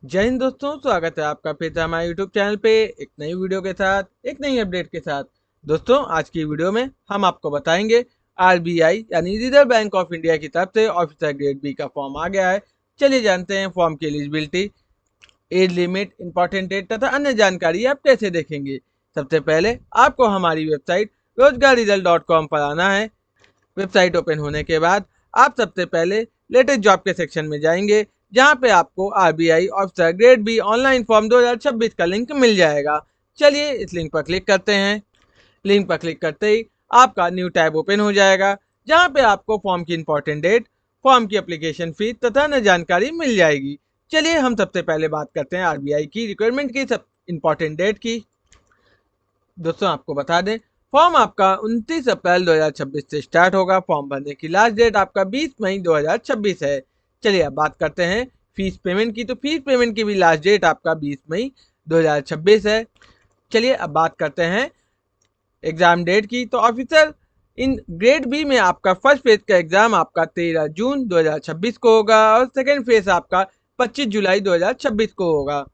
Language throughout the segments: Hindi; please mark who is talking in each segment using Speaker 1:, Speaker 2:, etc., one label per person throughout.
Speaker 1: जय हिंद दोस्तों, स्वागत है आपका फिर से हमारे यूट्यूब चैनल पे एक नई वीडियो के साथ, एक नई अपडेट के साथ। दोस्तों, आज की वीडियो में हम आपको बताएंगे आरबीआई यानी रिजर्व बैंक ऑफ इंडिया की तरफ से ऑफिसर ग्रेड बी का फॉर्म आ गया है। चलिए जानते हैं फॉर्म की eligibility, age limit, important date तथा अन्य जानकारी आप कैसे देखेंगे। सबसे पहले आपको हमारी वेबसाइट रोजगार पर आना है। वेबसाइट ओपन होने के बाद आप सबसे पहले लेटेस्ट जॉब के सेक्शन में जाएंगे, जहां पे आपको RBI officer grade B online form 2026 का लिंक मिल जाएगा। चलिए इस लिंक पर क्लिक करते हैं। लिंक पर क्लिक करते ही आपका न्यू टैब ओपन हो जाएगा, जहां पे आपको फॉर्म की इंपॉर्टेंट डेट, फॉर्म की एप्लीकेशन फीस तथा अन्य जानकारी मिल जाएगी। चलिए हम सबसे पहले बात करते हैं आरबीआई की रिक्वायरमेंट की, सब इंपॉर्टेंट डेट की। दोस्तों आपको बता दें, फॉर्म आपका 29 अप्रैल 2026 से स्टार्ट होगा। फॉर्म भरने की लास्ट डेट आपका 20 मई 2026 है। चलिए अब बात करते हैं फीस पेमेंट की। तो फीस पेमेंट की भी लास्ट डेट आपका 20 मई 2026 है। चलिए अब बात करते हैं एग्जाम डेट की। तो ऑफिसर इन ग्रेड बी में आपका फर्स्ट फेज का एग्जाम आपका 13 जून 2026 को होगा और सेकेंड फेज आपका 25 जुलाई 2026 को होगा।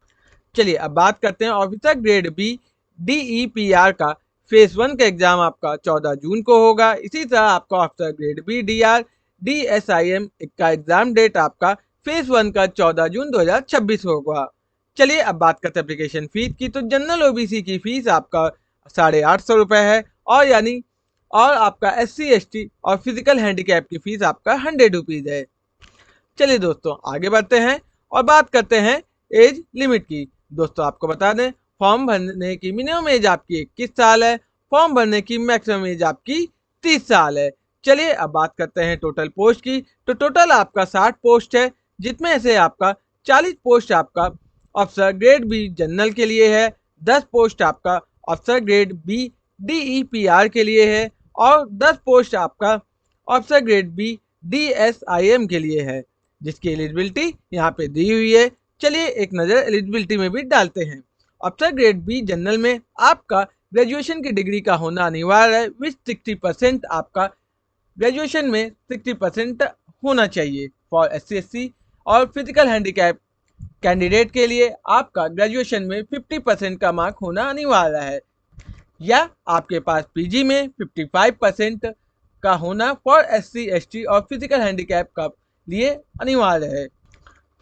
Speaker 1: चलिए अब बात करते हैं ऑफिसर ग्रेड बी DEPR का फेज 1 का एग्जाम आपका 14 जून को होगा। इसी तरह आपका officer grade B DR DSIM का एग्जाम डेट आपका फेज 1 का 14 जून 2026 होगा। चलिए अब बात करते हैं एप्लीकेशन फीस की। तो जनरल ओबीसी की फीस आपका 850 रुपये है और आपका SC ST और फिजिकल हैंडीकैप की फीस आपका 100 रुपीज़ है। चलिए दोस्तों आगे बढ़ते हैं और बात करते हैं एज लिमिट की। दोस्तों आपको बता दें, फॉर्म भरने की मिनिमम एज आपकी 21 साल है। फॉर्म भरने की मैक्सिमम एज आपकी 30 साल है। चलिए अब बात करते हैं टोटल पोस्ट की। तो टोटल आपका 60 पोस्ट है, जिसमें से आपका 40 पोस्ट आपका अफसर ग्रेड बी जनरल के लिए है, 10 पोस्ट आपका अफसर ग्रेड बी DEPR के लिए है और 10 पोस्ट आपका अफसर ग्रेड बी DSIM के लिए है, जिसकी एलिजिबिलिटी यहाँ पे दी हुई है। चलिए एक नज़र एलिजिबिलिटी में भी डालते हैं। अफसर ग्रेड बी जनरल में आपका ग्रेजुएशन की डिग्री का होना अनिवार्य है, विच 60% आपका ग्रेजुएशन में 60% होना चाहिए फॉर SC SC। और फिजिकल हैंडीकैप कैंडिडेट के लिए आपका ग्रेजुएशन में 50% का मार्क होना अनिवार्य है, या आपके पास पीजी में 55% का होना फॉर SC ST और फिजिकल हैंडीकैप का लिए अनिवार्य है।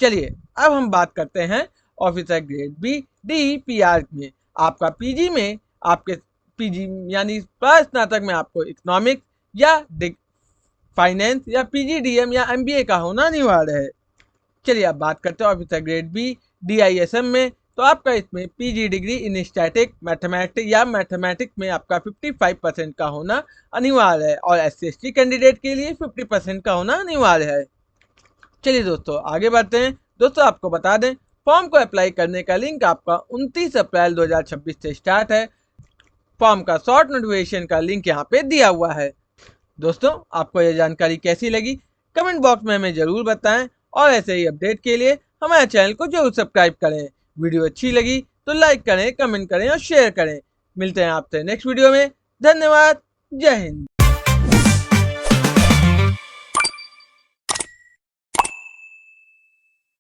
Speaker 1: चलिए अब हम बात करते हैं ऑफिसर ग्रेड बी DEPR में। आपका पीजी में आपके पीजी यानी स्नातक में आपको इकोनॉमिक्स या फाइनेंस या PGDM या MBA का होना अनिवार्य है। चलिए अब बात करते हैं ऑफिसर ग्रेड बी DISM में। तो आपका इसमें PG degree in static mathematics या मैथमेटिक्स में आपका 55% का होना अनिवार्य है और SC ST कैंडिडेट के लिए 50% का होना अनिवार्य है। चलिए दोस्तों आगे बढ़ते हैं। दोस्तों आपको बता दें, फॉर्म को अप्लाई करने का लिंक आपका 29 अप्रैल 2026 से स्टार्ट है। फॉर्म का शॉर्ट नोटिफिकेशन का लिंक यहाँ पे दिया हुआ है। दोस्तों आपको यह जानकारी कैसी लगी कमेंट बॉक्स में हमें जरूर बताएं और ऐसे ही अपडेट के लिए हमारे चैनल को जरूर सब्सक्राइब करें। वीडियो अच्छी लगी तो लाइक करें, कमेंट करें और शेयर करें। मिलते हैं आपसे नेक्स्ट वीडियो में। धन्यवाद। जय हिंद।